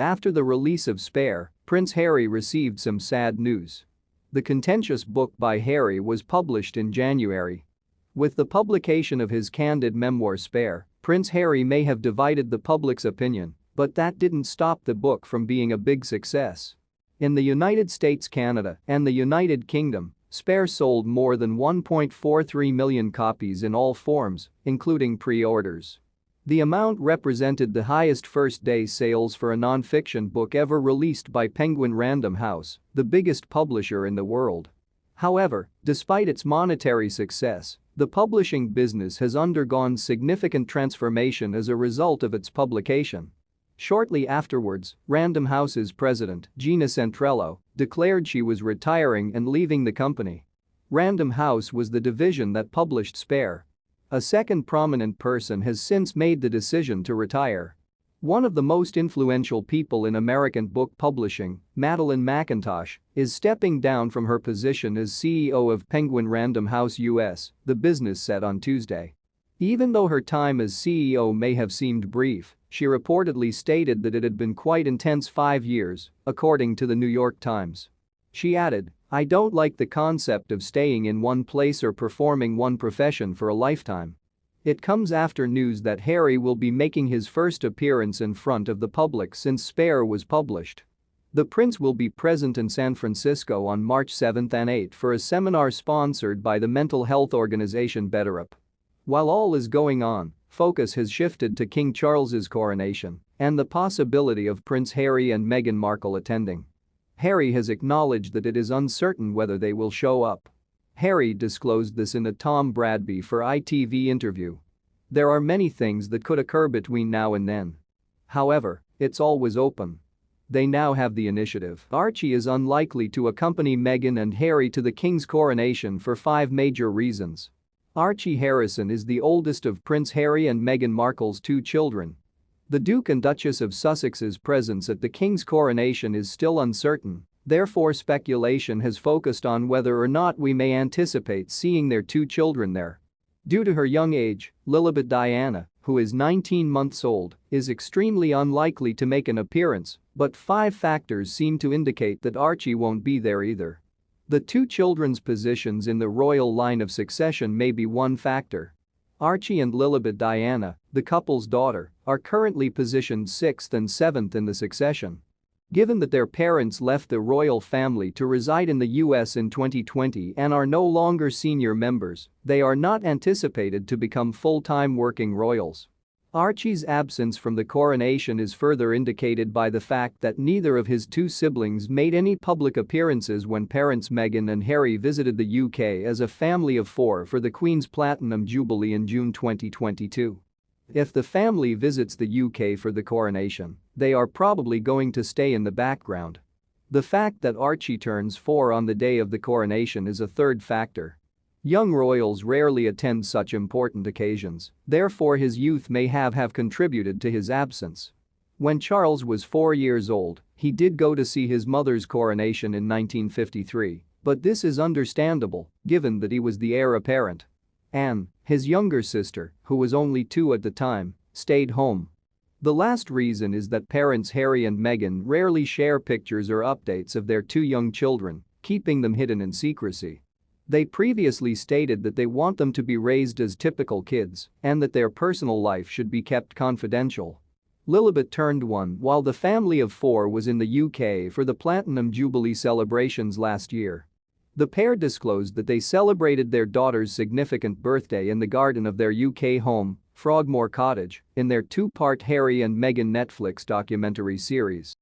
After the release of Spare, Prince Harry received some sad news. The contentious book by Harry was published in January. With the publication of his candid memoir Spare, Prince Harry may have divided the public's opinion, but that didn't stop the book from being a big success. In the United States, Canada, and the United Kingdom, Spare sold more than 1.43 million copies in all forms, including pre-orders. The amount represented the highest first-day sales for a non-fiction book ever released by Penguin Random House, the biggest publisher in the world. However, despite its monetary success, the publishing business has undergone significant transformation as a result of its publication. Shortly afterwards, Random House's president, Gina Centrello, declared she was retiring and leaving the company. Random House was the division that published Spare. A second prominent person has since made the decision to retire. One of the most influential people in American book publishing, Madeline McIntosh, is stepping down from her position as CEO of Penguin Random House US, the business said on Tuesday. Even though her time as CEO may have seemed brief, she reportedly stated that it had been quite intense 5 years, according to the New York Times. She added, "I don't like the concept of staying in one place or performing one profession for a lifetime." It comes after news that Harry will be making his first appearance in front of the public since Spare was published. The prince will be present in San Francisco on March 7 and 8 for a seminar sponsored by the mental health organization BetterUp. While all is going on, focus has shifted to King Charles's coronation and the possibility of Prince Harry and Meghan Markle attending. Harry has acknowledged that it is uncertain whether they will show up. Harry disclosed this in a Tom Bradby for ITV interview. "There are many things that could occur between now and then. However, it's always open. They now have the initiative." Archie is unlikely to accompany Meghan and Harry to the King's coronation for 5 major reasons. Archie Harrison is the oldest of Prince Harry and Meghan Markle's 2 children. The Duke and Duchess of Sussex's presence at the King's coronation is still uncertain, therefore speculation has focused on whether or not we may anticipate seeing their 2 children there. Due to her young age, Lilibet Diana, who is 19 months old, is extremely unlikely to make an appearance, but 5 factors seem to indicate that Archie won't be there either. The 2 children's positions in the royal line of succession may be one factor. Archie and Lilibet Diana, the couple's daughter, are currently positioned 6th and 7th in the succession. Given that their parents left the royal family to reside in the US in 2020 and are no longer senior members, they are not anticipated to become full-time working royals. Archie's absence from the coronation is further indicated by the fact that neither of his 2 siblings made any public appearances when parents Meghan and Harry visited the UK as a family of 4 for the Queen's Platinum Jubilee in June 2022. If the family visits the UK for the coronation, they are probably going to stay in the background. The fact that Archie turns 4 on the day of the coronation is a third factor. Young royals rarely attend such important occasions, therefore his youth may have contributed to his absence. When Charles was 4 years old, he did go to see his mother's coronation in 1953, but this is understandable, given that he was the heir apparent. Anne, his younger sister, who was only 2 at the time, stayed home. The last reason is that parents Harry and Meghan rarely share pictures or updates of their 2 young children, keeping them hidden in secrecy. They previously stated that they want them to be raised as typical kids and that their personal life should be kept confidential. Lilibet turned 1 while the family of 4 was in the UK for the Platinum Jubilee celebrations last year. The pair disclosed that they celebrated their daughter's significant birthday in the garden of their UK home, Frogmore Cottage, in their 2-part Harry and Meghan Netflix documentary series.